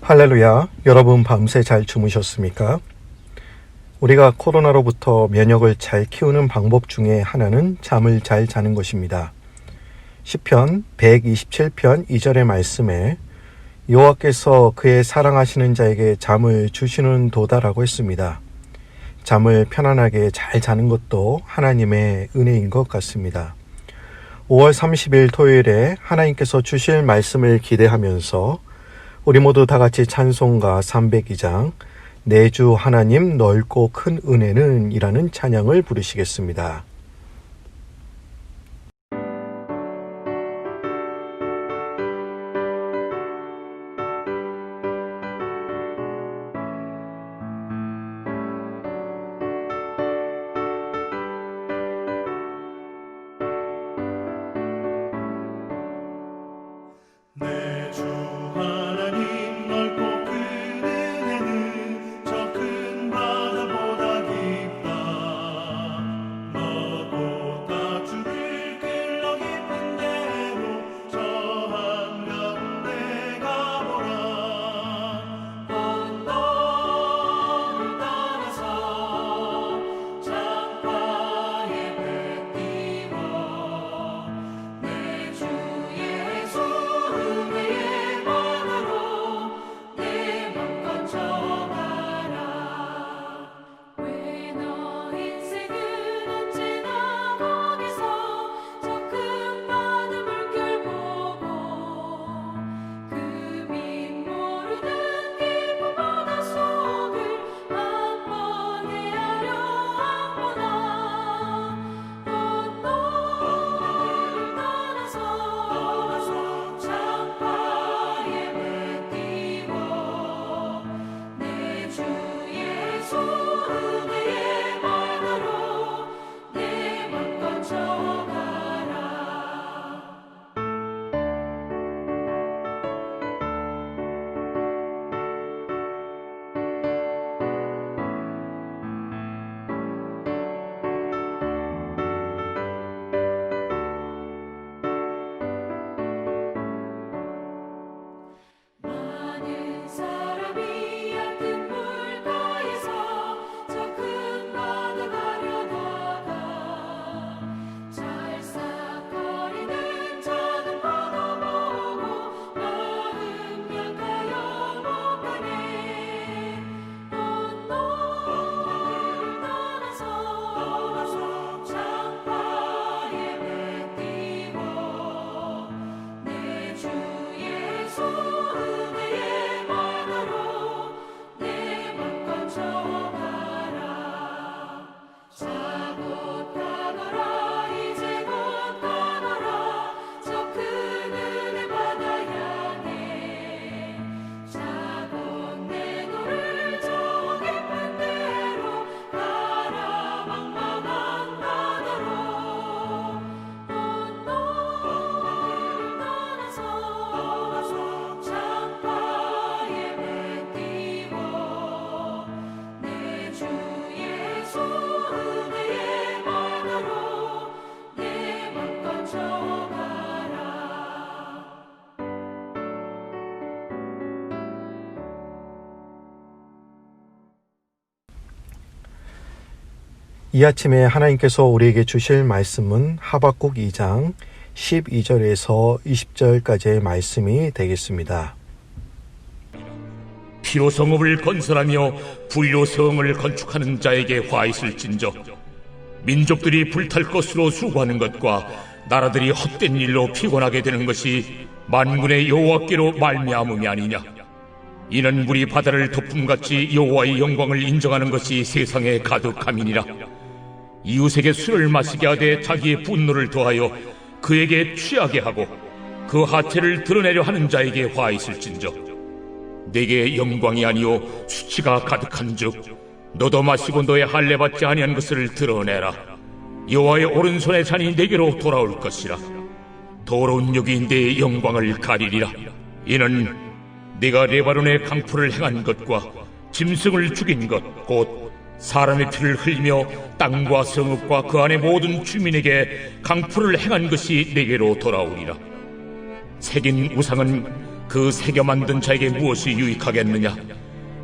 할렐루야, 여러분 밤새 잘 주무셨습니까? 우리가 코로나로부터 면역을 잘 키우는 방법 중에 하나는 잠을 잘 자는 것입니다. 시편 127편 2절의 말씀에 여호와께서 그의 사랑하시는 자에게 잠을 주시는 도다라고 했습니다. 잠을 편안하게 잘 자는 것도 하나님의 은혜인 것 같습니다. 5월 30일 토요일에 하나님께서 주실 말씀을 기대하면서 우리 모두 다 같이 찬송가 302장 내 주 하나님 넓고 큰 은혜는 이라는 찬양을 부르시겠습니다. 이 아침에 하나님께서 우리에게 주실 말씀은 하박국 2장 12절에서 20절까지의 말씀이 되겠습니다. 피로 성읍을 건설하며 불로 성을 건축하는 자에게 화 있을진저 민족들이 불탈 것으로 수고하는 것과 나라들이 헛된 일로 피곤하게 되는 것이 만군의 여호와께로 말미암음이 아니냐. 이는 물이 바다를 덮음같이 여호와의 영광을 인정하는 것이 세상에 가득함이니라. 이웃에게 술을 마시게 하되 자기의 분노를 더하여 그에게 취하게 하고 그 하체를 드러내려 하는 자에게 화 있을진저 내게 영광이 아니요 수치가 가득한즉 너도 마시고 너의 할례 받지 아니한 것을 드러내라. 여호와의 오른손의 잔이 내게로 돌아올 것이라. 더러운 육이 내 영광을 가리리라. 이는 네가 레바논의 강풀을 행한 것과 짐승을 죽인 것 곧 사람의 피를 흘리며 땅과 성읍과 그 안의 모든 주민에게 강풀을 행한 것이 내게로 돌아오리라. 새긴 우상은 그 새겨 만든 자에게 무엇이 유익하겠느냐?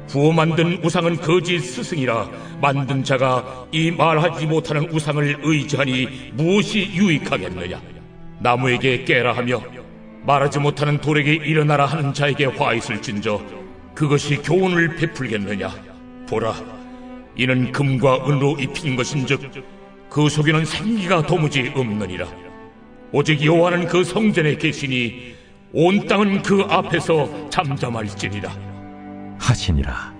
부어 만든 우상은 거짓 스승이라 만든 자가 이 말하지 못하는 우상을 의지하니 무엇이 유익하겠느냐? 나무에게 깨라 하며 말하지 못하는 돌에게 일어나라 하는 자에게 화 있을진저 그것이 교훈을 베풀겠느냐? 보라, 이는 금과 은으로 입힌 것인즉 그 속에는 생기가 도무지 없느니라. 오직 여호와는 그 성전에 계시니 온 땅은 그 앞에서 잠잠할지니라 하시니라.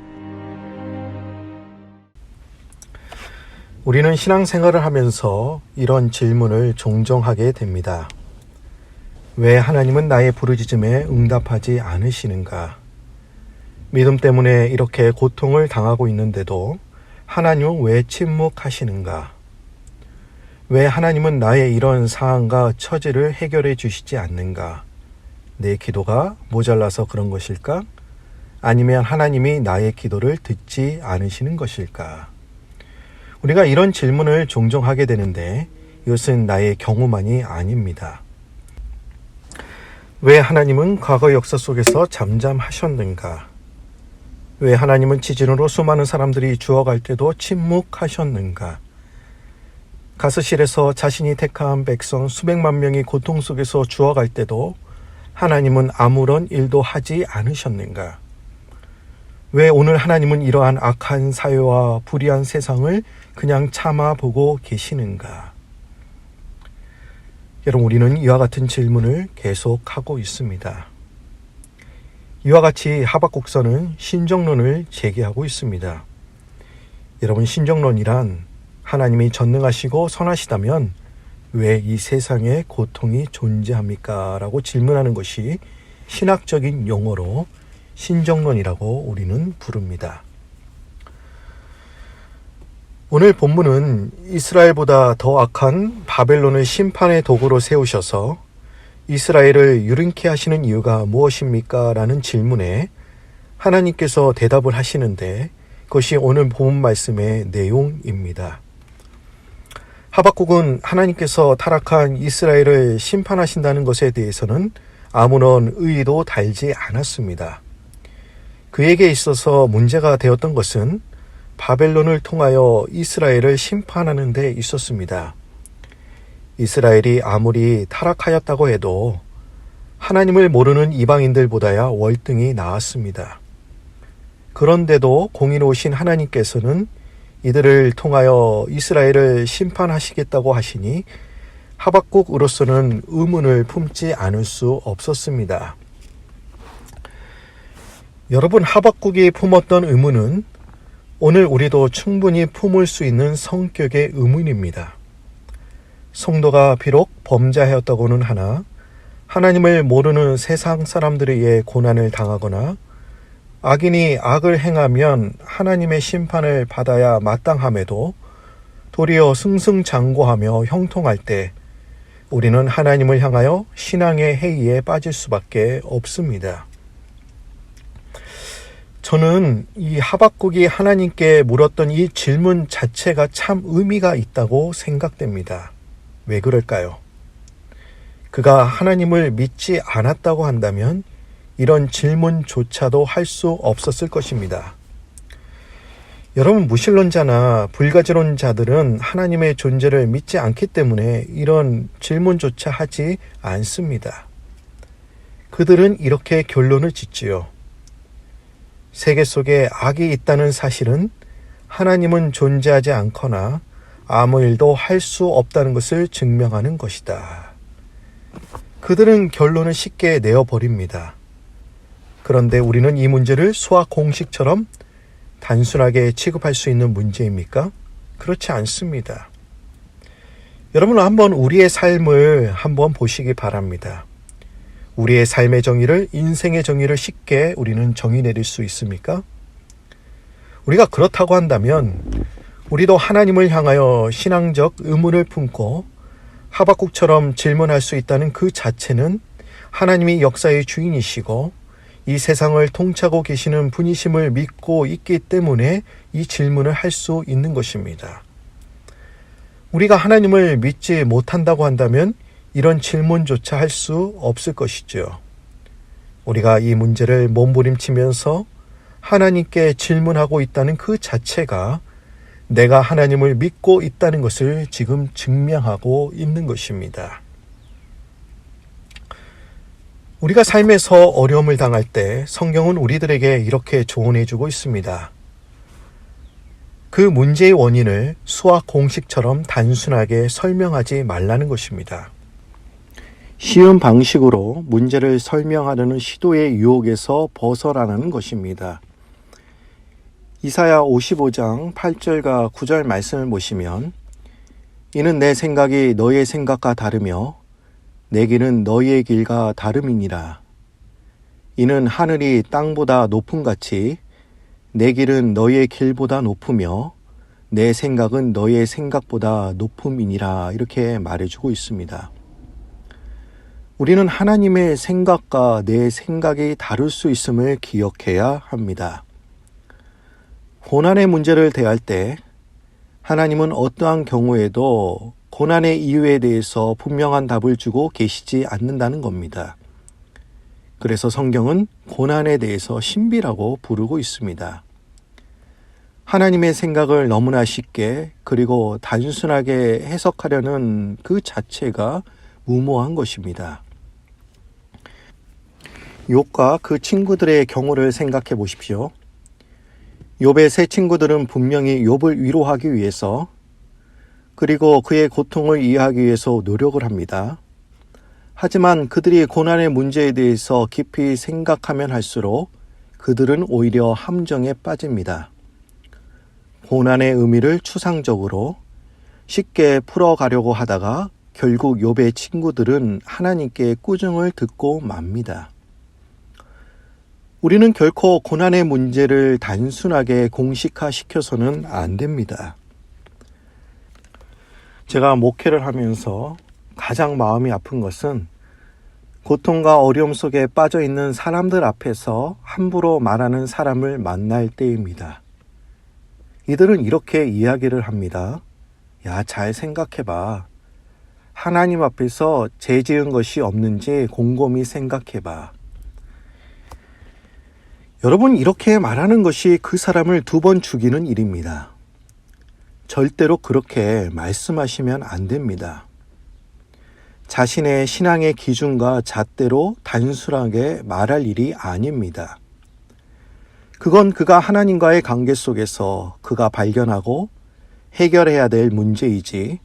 우리는 신앙생활을 하면서 이런 질문을 종종 하게 됩니다. 왜 하나님은 나의 부르짖음에 응답하지 않으시는가? 믿음 때문에 이렇게 고통을 당하고 있는데도 하나님은 왜 침묵하시는가? 왜 하나님은 나의 이런 상황과 처지를 해결해 주시지 않는가? 내 기도가 모자라서 그런 것일까? 아니면 하나님이 나의 기도를 듣지 않으시는 것일까? 우리가 이런 질문을 종종 하게 되는데 이것은 나의 경우만이 아닙니다. 왜 하나님은 과거 역사 속에서 잠잠하셨는가? 왜 하나님은 지진으로 수많은 사람들이 죽어갈 때도 침묵하셨는가? 가스실에서 자신이 택한 백성 수백만 명이 고통 속에서 죽어갈 때도 하나님은 아무런 일도 하지 않으셨는가? 왜 오늘 하나님은 이러한 악한 사회와 불의한 세상을 그냥 참아보고 계시는가? 여러분, 우리는 이와 같은 질문을 계속하고 있습니다. 이와 같이 하박국서는 신정론을 제기하고 있습니다. 여러분, 신정론이란 하나님이 전능하시고 선하시다면 왜 이 세상에 고통이 존재합니까? 라고 질문하는 것이 신학적인 용어로 신정론이라고 우리는 부릅니다. 오늘 본문은 이스라엘보다 더 악한 바벨론을 심판의 도구로 세우셔서 이스라엘을 유린케 하시는 이유가 무엇입니까? 라는 질문에 하나님께서 대답을 하시는데 그것이 오늘 본문 말씀의 내용입니다. 하박국은 하나님께서 타락한 이스라엘을 심판하신다는 것에 대해서는 아무런 의의도 달지 않았습니다. 그에게 있어서 문제가 되었던 것은 바벨론을 통하여 이스라엘을 심판하는 데 있었습니다. 이스라엘이 아무리 타락하였다고 해도 하나님을 모르는 이방인들보다야 월등히 나았습니다. 그런데도 공의로우신 하나님께서는 이들을 통하여 이스라엘을 심판하시겠다고 하시니 하박국으로서는 의문을 품지 않을 수 없었습니다. 여러분, 하박국이 품었던 의문은 오늘 우리도 충분히 품을 수 있는 성격의 의문입니다. 성도가 비록 범죄하였다고는 하나 하나님을 모르는 세상 사람들에 의해 고난을 당하거나 악인이 악을 행하면 하나님의 심판을 받아야 마땅함에도 도리어 승승장구하며 형통할 때 우리는 하나님을 향하여 신앙의 해이에 빠질 수밖에 없습니다. 저는 이 하박국이 하나님께 물었던 이 질문 자체가 참 의미가 있다고 생각됩니다. 왜 그럴까요? 그가 하나님을 믿지 않았다고 한다면 이런 질문조차도 할 수 없었을 것입니다. 여러분, 무신론자나 불가지론자들은 하나님의 존재를 믿지 않기 때문에 이런 질문조차 하지 않습니다. 그들은 이렇게 결론을 짓지요. 세계 속에 악이 있다는 사실은 하나님은 존재하지 않거나 아무 일도 할 수 없다는 것을 증명하는 것이다. 그들은 결론을 쉽게 내어버립니다. 그런데 우리는 이 문제를 수학 공식처럼 단순하게 취급할 수 있는 문제입니까? 그렇지 않습니다. 여러분, 한번 우리의 삶을 한번 보시기 바랍니다. 우리의 삶의 정의를, 인생의 정의를 쉽게 우리는 정의 내릴 수 있습니까? 우리가 그렇다고 한다면 우리도 하나님을 향하여 신앙적 의문을 품고 하박국처럼 질문할 수 있다는 그 자체는 하나님이 역사의 주인이시고 이 세상을 통치하고 계시는 분이심을 믿고 있기 때문에 이 질문을 할 수 있는 것입니다. 우리가 하나님을 믿지 못한다고 한다면 이런 질문조차 할 수 없을 것이죠. 우리가 이 문제를 몸부림치면서 하나님께 질문하고 있다는 그 자체가 내가 하나님을 믿고 있다는 것을 지금 증명하고 있는 것입니다. 우리가 삶에서 어려움을 당할 때 성경은 우리들에게 이렇게 조언해주고 있습니다. 그 문제의 원인을 수학 공식처럼 단순하게 설명하지 말라는 것입니다. 쉬운 방식으로 문제를 설명하려는 시도의 유혹에서 벗어나는 것입니다. 이사야 55장 8절과 9절 말씀을 보시면 이는 내 생각이 너의 생각과 다르며 내 길은 너희의 길과 다름이니라. 이는 하늘이 땅보다 높음같이 내 길은 너희의 길보다 높으며 내 생각은 너희의 생각보다 높음이니라. 이렇게 말해주고 있습니다. 우리는 하나님의 생각과 내 생각이 다를 수 있음을 기억해야 합니다. 고난의 문제를 대할 때 하나님은 어떠한 경우에도 고난의 이유에 대해서 분명한 답을 주고 계시지 않는다는 겁니다. 그래서 성경은 고난에 대해서 신비라고 부르고 있습니다. 하나님의 생각을 너무나 쉽게 그리고 단순하게 해석하려는 그 자체가 무모한 것입니다. 욥과 그 친구들의 경우를 생각해 보십시오. 욥의 세 친구들은 분명히 욥을 위로하기 위해서 그리고 그의 고통을 이해하기 위해서 노력을 합니다. 하지만 그들이 고난의 문제에 대해서 깊이 생각하면 할수록 그들은 오히려 함정에 빠집니다. 고난의 의미를 추상적으로 쉽게 풀어가려고 하다가 결국 욥의 친구들은 하나님께 꾸중을 듣고 맙니다. 우리는 결코 고난의 문제를 단순하게 공식화시켜서는 안 됩니다. 제가 목회를 하면서 가장 마음이 아픈 것은 고통과 어려움 속에 빠져 있는 사람들 앞에서 함부로 말하는 사람을 만날 때입니다. 이들은 이렇게 이야기를 합니다. 야, 잘 생각해봐. 하나님 앞에서 죄 지은 것이 없는지 곰곰이 생각해봐. 여러분, 이렇게 말하는 것이 그 사람을 2번 죽이는 일입니다. 절대로 그렇게 말씀하시면 안 됩니다. 자신의 신앙의 기준과 잣대로 단순하게 말할 일이 아닙니다. 그건 그가 하나님과의 관계 속에서 그가 발견하고 해결해야 될 문제이지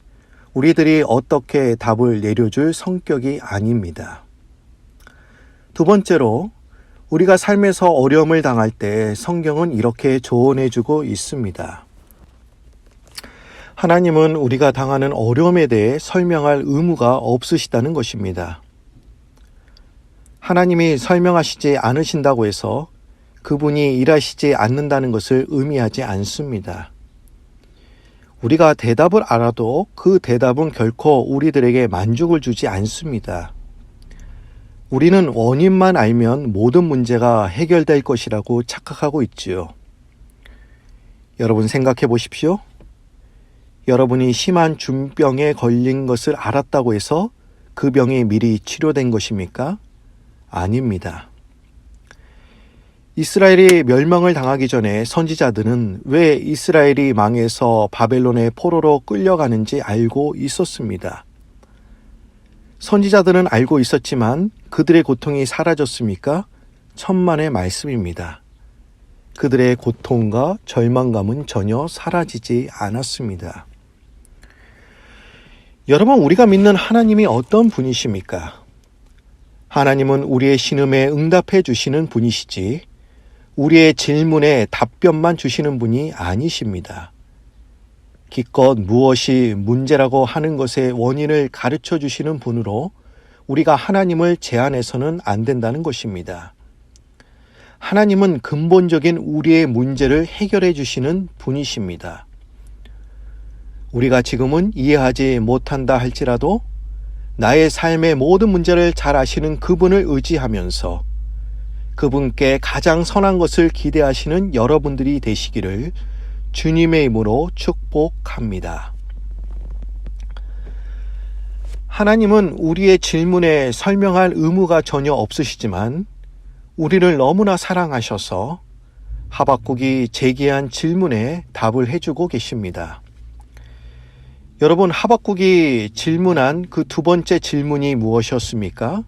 우리들이 어떻게 답을 내려줄 성격이 아닙니다. 2번째로 우리가 삶에서 어려움을 당할 때 성경은 이렇게 조언해주고 있습니다. 하나님은 우리가 당하는 어려움에 대해 설명할 의무가 없으시다는 것입니다. 하나님이 설명하시지 않으신다고 해서 그분이 일하시지 않는다는 것을 의미하지 않습니다. 우리가 대답을 알아도 그 대답은 결코 우리들에게 만족을 주지 않습니다. 우리는 원인만 알면 모든 문제가 해결될 것이라고 착각하고 있지요. 여러분 생각해 보십시오. 여러분이 심한 중병에 걸린 것을 알았다고 해서 그 병이 미리 치료된 것입니까? 아닙니다. 이스라엘이 멸망을 당하기 전에 선지자들은 왜 이스라엘이 망해서 바벨론의 포로로 끌려가는지 알고 있었습니다. 선지자들은 알고 있었지만 그들의 고통이 사라졌습니까? 천만의 말씀입니다. 그들의 고통과 절망감은 전혀 사라지지 않았습니다. 여러분, 우리가 믿는 하나님이 어떤 분이십니까? 하나님은 우리의 신음에 응답해 주시는 분이시지 우리의 질문에 답변만 주시는 분이 아니십니다. 기껏 무엇이 문제라고 하는 것의 원인을 가르쳐 주시는 분으로 우리가 하나님을 제한해서는 안 된다는 것입니다. 하나님은 근본적인 우리의 문제를 해결해 주시는 분이십니다. 우리가 지금은 이해하지 못한다 할지라도 나의 삶의 모든 문제를 잘 아시는 그분을 의지하면서 그분께 가장 선한 것을 기대하시는 여러분들이 되시기를 주님의 이름으로 축복합니다. 하나님은 우리의 질문에 설명할 의무가 전혀 없으시지만 우리를 너무나 사랑하셔서 하박국이 제기한 질문에 답을 해주고 계십니다. 여러분, 하박국이 질문한 그 두 번째 질문이 무엇이었습니까?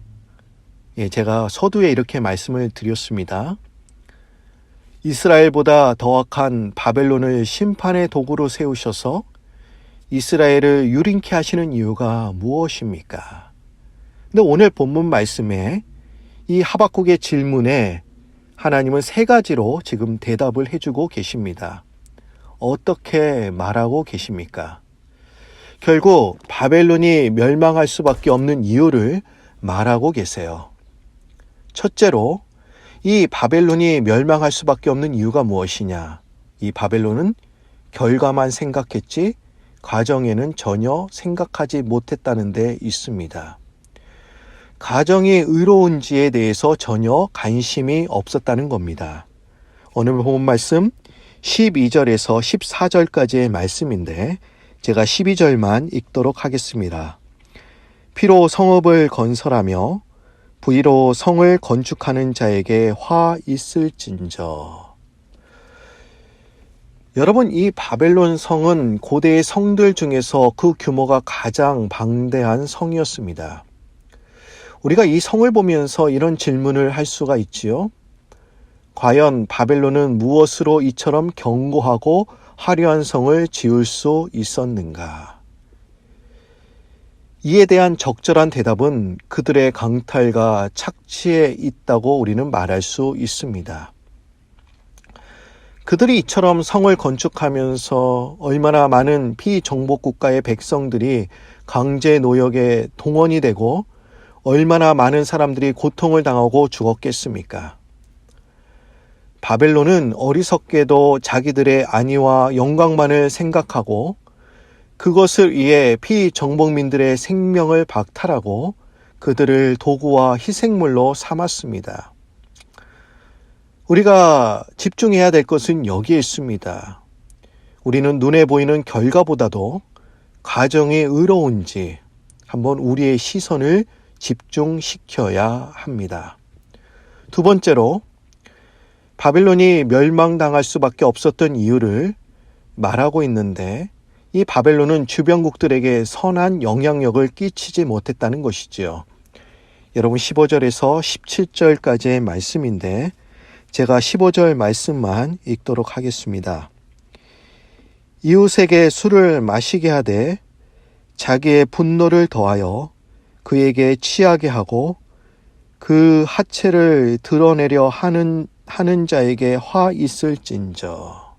제가 서두에 이렇게 말씀을 드렸습니다. 이스라엘보다 더 악한 바벨론을 심판의 도구로 세우셔서 이스라엘을 유린케 하시는 이유가 무엇입니까? 근데 오늘 본문 말씀에 이 하박국의 질문에 하나님은 세 가지로 지금 대답을 해주고 계십니다. 어떻게 말하고 계십니까? 결국 바벨론이 멸망할 수밖에 없는 이유를 말하고 계세요. 첫째로 이 바벨론이 멸망할 수밖에 없는 이유가 무엇이냐? 이 바벨론은 결과만 생각했지 가정에는 전혀 생각하지 못했다는 데 있습니다. 가정이 의로운지에 대해서 전혀 관심이 없었다는 겁니다. 오늘 본 말씀 12절에서 14절까지의 말씀인데 제가 12절만 읽도록 하겠습니다. 피로 성읍을 건설하며 부의로 성을 건축하는 자에게 화 있을진저. 여러분, 이 바벨론 성은 고대의 성들 중에서 그 규모가 가장 방대한 성이었습니다. 우리가 이 성을 보면서 이런 질문을 할 수가 있지요. 과연 바벨론은 무엇으로 이처럼 견고하고 화려한 성을 지을 수 있었는가? 이에 대한 적절한 대답은 그들의 강탈과 착취에 있다고 우리는 말할 수 있습니다. 그들이 이처럼 성을 건축하면서 얼마나 많은 피정복 국가의 백성들이 강제 노역에 동원이 되고 얼마나 많은 사람들이 고통을 당하고 죽었겠습니까? 바벨론은 어리석게도 자기들의 안위와 영광만을 생각하고 그것을 위해 피정복민들의 생명을 박탈하고 그들을 도구와 희생물로 삼았습니다. 우리가 집중해야 될 것은 여기에 있습니다. 우리는 눈에 보이는 결과보다도 가정이 의로운지 한번 우리의 시선을 집중시켜야 합니다. 두 번째로 바벨론이 멸망당할 수밖에 없었던 이유를 말하고 있는데 이 바벨론은 주변국들에게 선한 영향력을 끼치지 못했다는 것이지요. 여러분 15절에서 17절까지의 말씀인데 제가 15절 말씀만 읽도록 하겠습니다. 이웃에게 술을 마시게 하되 자기의 분노를 더하여 그에게 취하게 하고 그 하체를 드러내려 하는 자에게 화 있을진저.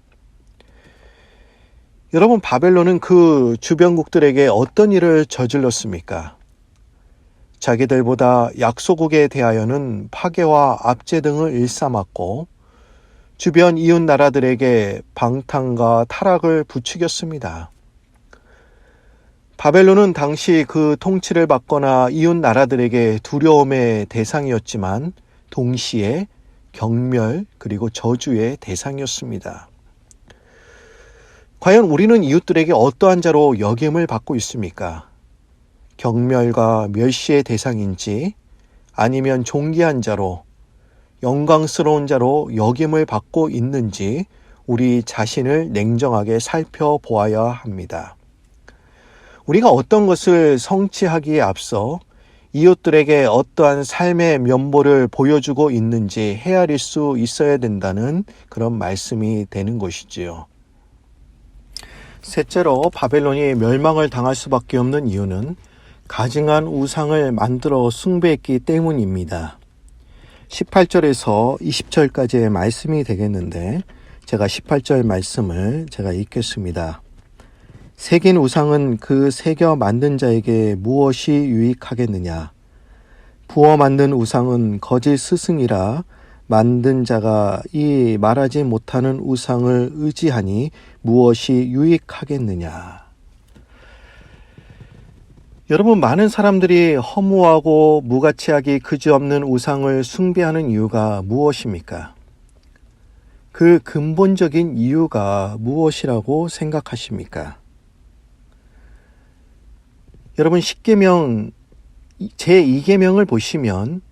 여러분, 바벨론은 그 주변국들에게 어떤 일을 저질렀습니까? 자기들보다 약소국에 대하여는 파괴와 압제 등을 일삼았고 주변 이웃 나라들에게 방탕과 타락을 부추겼습니다. 바벨론은 당시 그 통치를 받거나 이웃 나라들에게 두려움의 대상이었지만 동시에 경멸 그리고 저주의 대상이었습니다. 과연 우리는 이웃들에게 어떠한 자로 여김을 받고 있습니까? 경멸과 멸시의 대상인지 아니면 존귀한 자로 영광스러운 자로 여김을 받고 있는지 우리 자신을 냉정하게 살펴보아야 합니다. 우리가 어떤 것을 성취하기에 앞서 이웃들에게 어떠한 삶의 면모를 보여주고 있는지 헤아릴 수 있어야 된다는 그런 말씀이 되는 것이지요. 셋째로 바벨론이 멸망을 당할 수밖에 없는 이유는 가증한 우상을 만들어 숭배했기 때문입니다. 18절에서 20절까지의 말씀이 되겠는데 제가 18절 말씀을 제가 읽겠습니다. 새긴 우상은 그 새겨 만든 자에게 무엇이 유익하겠느냐? 부어 만든 우상은 거짓 스승이라 만든 자가 이 말하지 못하는 우상을 의지하니 무엇이 유익하겠느냐? 여러분, 많은 사람들이 허무하고 무가치하기 그지없는 우상을 숭배하는 이유가 무엇입니까? 그 근본적인 이유가 무엇이라고 생각하십니까? 여러분, 10계명 제2계명을 보시면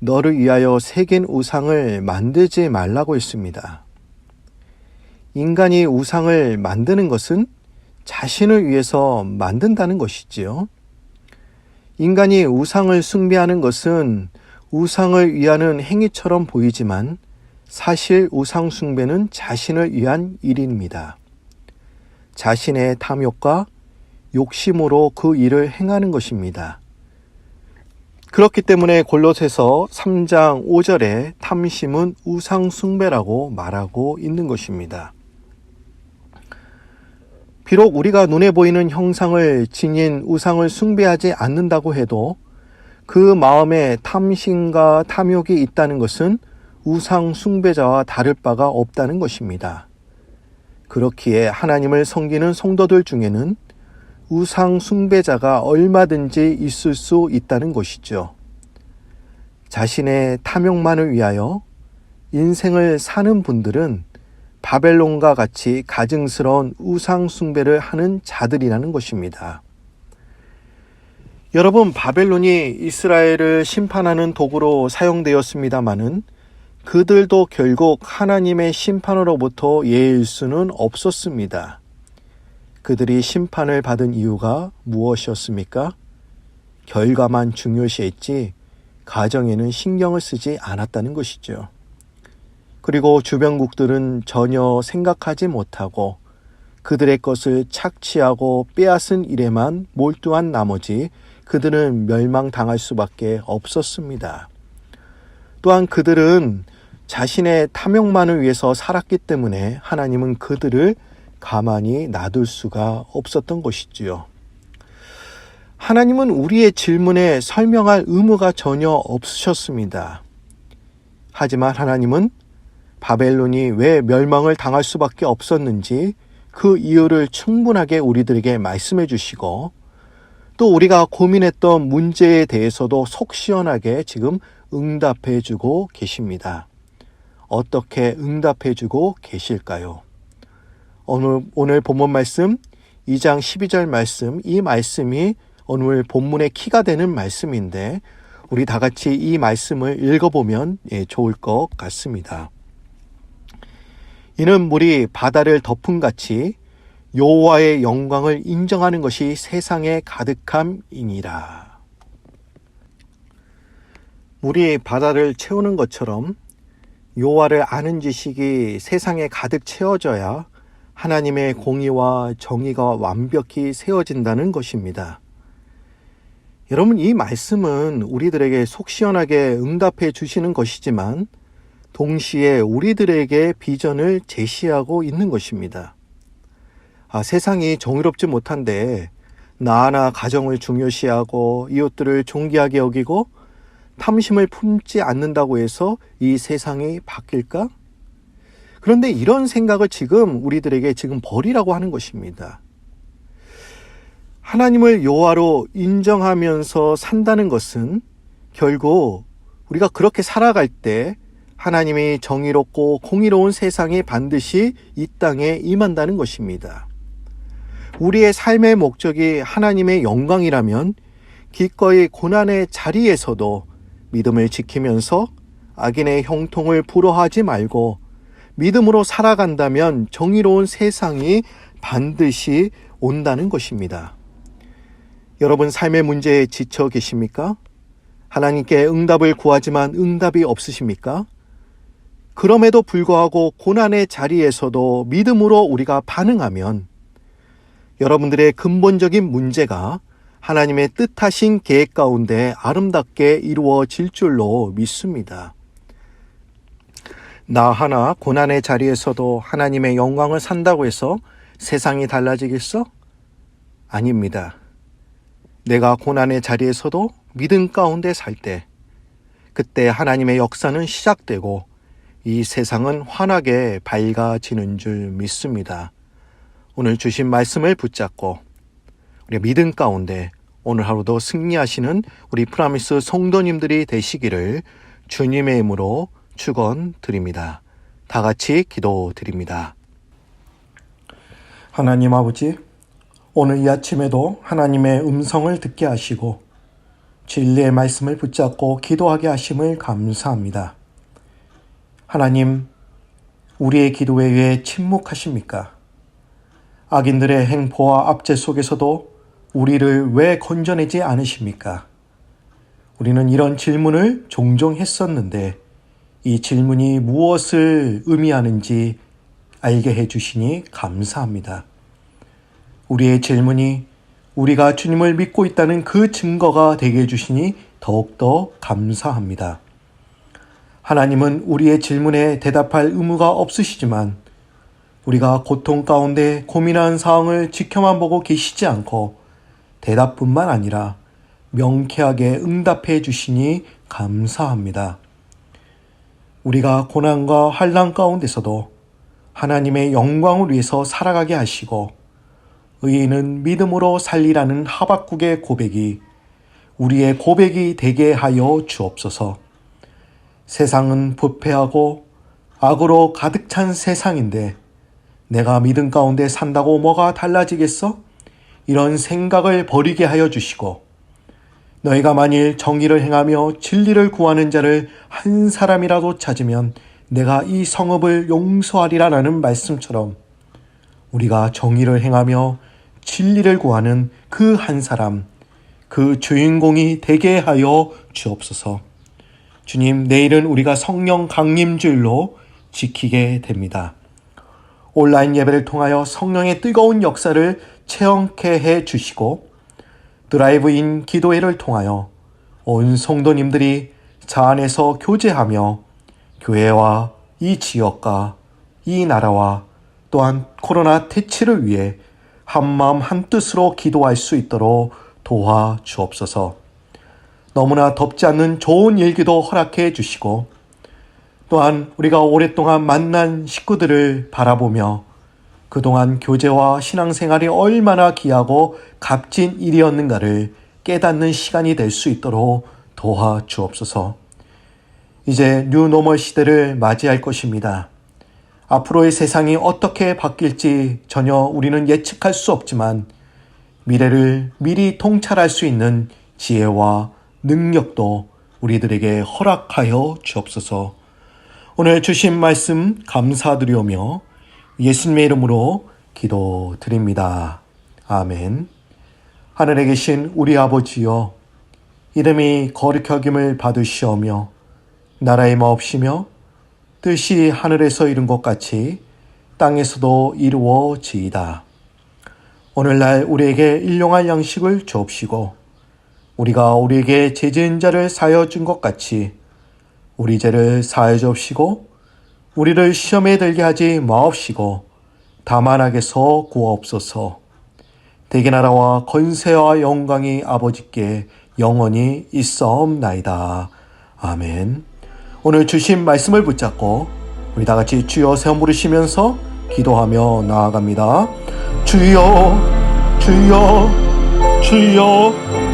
너를 위하여 새긴 우상을 만들지 말라고 했습니다. 인간이 우상을 만드는 것은 자신을 위해서 만든다는 것이지요. 인간이 우상을 숭배하는 것은 우상을 위하는 행위처럼 보이지만 사실 우상 숭배는 자신을 위한 일입니다. 자신의 탐욕과 욕심으로 그 일을 행하는 것입니다. 그렇기 때문에 골로새서 3장 5절에 탐심은 우상 숭배라고 말하고 있는 것입니다. 비록 우리가 눈에 보이는 형상을 지닌 우상을 숭배하지 않는다고 해도 그 마음에 탐심과 탐욕이 있다는 것은 우상 숭배자와 다를 바가 없다는 것입니다. 그렇기에 하나님을 섬기는 성도들 중에는 우상 숭배자가 얼마든지 있을 수 있다는 것이죠. 자신의 탐욕만을 위하여 인생을 사는 분들은 바벨론과 같이 가증스러운 우상 숭배를 하는 자들이라는 것입니다. 여러분, 바벨론이 이스라엘을 심판하는 도구로 사용되었습니다마는 그들도 결국 하나님의 심판으로부터 예일 수는 없었습니다. 그들이 심판을 받은 이유가 무엇이었습니까? 결과만 중요시했지 가정에는 신경을 쓰지 않았다는 것이죠. 그리고 주변국들은 전혀 생각하지 못하고 그들의 것을 착취하고 빼앗은 일에만 몰두한 나머지 그들은 멸망당할 수밖에 없었습니다. 또한 그들은 자신의 탐욕만을 위해서 살았기 때문에 하나님은 그들을 가만히 놔둘 수가 없었던 것이지요. 하나님은 우리의 질문에 설명할 의무가 전혀 없으셨습니다. 하지만 하나님은 바벨론이 왜 멸망을 당할 수밖에 없었는지 그 이유를 충분하게 우리들에게 말씀해 주시고 또 우리가 고민했던 문제에 대해서도 속 시원하게 지금 응답해 주고 계십니다. 어떻게 응답해 주고 계실까요? 오늘 본문 말씀 2장 12절 말씀, 이 말씀이 오늘 본문의 키가 되는 말씀인데 우리 다 같이 이 말씀을 읽어보면 좋을 것 같습니다. 이는 물이 바다를 덮음같이 여호와의 영광을 인정하는 것이 세상에 가득함이니라. 물이 바다를 채우는 것처럼 여호와를 아는 지식이 세상에 가득 채워져야 하나님의 공의와 정의가 완벽히 세워진다는 것입니다. 여러분, 이 말씀은 우리들에게 속 시원하게 응답해 주시는 것이지만 동시에 우리들에게 비전을 제시하고 있는 것입니다. 세상이 정의롭지 못한데 나 하나 가정을 중요시하고 이웃들을 존귀하게 여기고 탐심을 품지 않는다고 해서 이 세상이 바뀔까? 그런데 이런 생각을 지금 우리들에게 지금 버리라고 하는 것입니다. 하나님을 여호와로 인정하면서 산다는 것은 결국 우리가 그렇게 살아갈 때 하나님이 정의롭고 공의로운 세상이 반드시 이 땅에 임한다는 것입니다. 우리의 삶의 목적이 하나님의 영광이라면 기꺼이 고난의 자리에서도 믿음을 지키면서 악인의 형통을 부러워하지 말고 믿음으로 살아간다면 정의로운 세상이 반드시 온다는 것입니다. 여러분, 삶의 문제에 지쳐 계십니까? 하나님께 응답을 구하지만 응답이 없으십니까? 그럼에도 불구하고 고난의 자리에서도 믿음으로 우리가 반응하면 여러분들의 근본적인 문제가 하나님의 뜻하신 계획 가운데 아름답게 이루어질 줄로 믿습니다. 나 하나 고난의 자리에서도 하나님의 영광을 산다고 해서 세상이 달라지겠어? 아닙니다. 내가 고난의 자리에서도 믿음 가운데 살 때 그때 하나님의 역사는 시작되고 이 세상은 환하게 밝아지는 줄 믿습니다. 오늘 주신 말씀을 붙잡고 우리 믿음 가운데 오늘 하루도 승리하시는 우리 프라미스 성도님들이 되시기를 주님의 이름으로 축원드립니다. 다 같이 기도드립니다. 하나님 아버지, 오늘 이 아침에도 하나님의 음성을 듣게 하시고 진리의 말씀을 붙잡고 기도하게 하심을 감사합니다. 하나님, 우리의 기도에 왜 침묵하십니까? 악인들의 행포와 압제 속에서도 우리를 왜 건져내지 않으십니까? 우리는 이런 질문을 종종 했었는데 이 질문이 무엇을 의미하는지 알게 해주시니 감사합니다. 우리의 질문이 우리가 주님을 믿고 있다는 그 증거가 되게 해주시니 더욱더 감사합니다. 하나님은 우리의 질문에 대답할 의무가 없으시지만 우리가 고통 가운데 고민한 상황을 지켜만 보고 계시지 않고 대답뿐만 아니라 명쾌하게 응답해 주시니 감사합니다. 우리가 고난과 환난 가운데서도 하나님의 영광을 위해서 살아가게 하시고 의인은 믿음으로 살리라는 하박국의 고백이 우리의 고백이 되게 하여 주옵소서. 세상은 부패하고 악으로 가득 찬 세상인데 내가 믿음 가운데 산다고 뭐가 달라지겠어? 이런 생각을 버리게 하여 주시고 너희가 만일 정의를 행하며 진리를 구하는 자를 한 사람이라도 찾으면 내가 이 성읍을 용서하리라라는 말씀처럼 우리가 정의를 행하며 진리를 구하는 그 한 사람, 그 주인공이 되게 하여 주옵소서. 주님, 내일은 우리가 성령 강림주일로 지키게 됩니다. 온라인 예배를 통하여 성령의 뜨거운 역사를 체험케 해 주시고 드라이브인 기도회를 통하여 온 성도님들이 차 안에서 교제하며 교회와 이 지역과 이 나라와 또한 코로나 퇴치를 위해 한마음 한뜻으로 기도할 수 있도록 도와주옵소서. 너무나 덥지 않는 좋은 일기도 허락해 주시고 또한 우리가 오랫동안 만난 식구들을 바라보며 그동안 교제와 신앙생활이 얼마나 귀하고 값진 일이었는가를 깨닫는 시간이 될 수 있도록 도와주옵소서. 이제 뉴노멀 시대를 맞이할 것입니다. 앞으로의 세상이 어떻게 바뀔지 전혀 우리는 예측할 수 없지만 미래를 미리 통찰할 수 있는 지혜와 능력도 우리들에게 허락하여 주옵소서. 오늘 주신 말씀 감사드리오며 예수님의 이름으로 기도드립니다. 아멘. 하늘에 계신 우리 아버지여, 이름이 거룩히 여김을 받으시오며 나라의 마옵시며 뜻이 하늘에서 이룬 것 같이 땅에서도 이루어지이다. 오늘날 우리에게 일용할 양식을 주옵시고 우리가 우리에게 죄 지은 자를 사하여 준 것 같이 우리 죄를 사하여 주옵시고 우리를 시험에 들게 하지 마옵시고 다만 악에서 구하옵소서. 대개 나라와 권세와 영광이 아버지께 영원히 있사옵나이다. 아멘. 오늘 주신 말씀을 붙잡고 우리 다 같이 주여 세 번 부르시면서 기도하며 나아갑니다. 주여, 주여, 주여.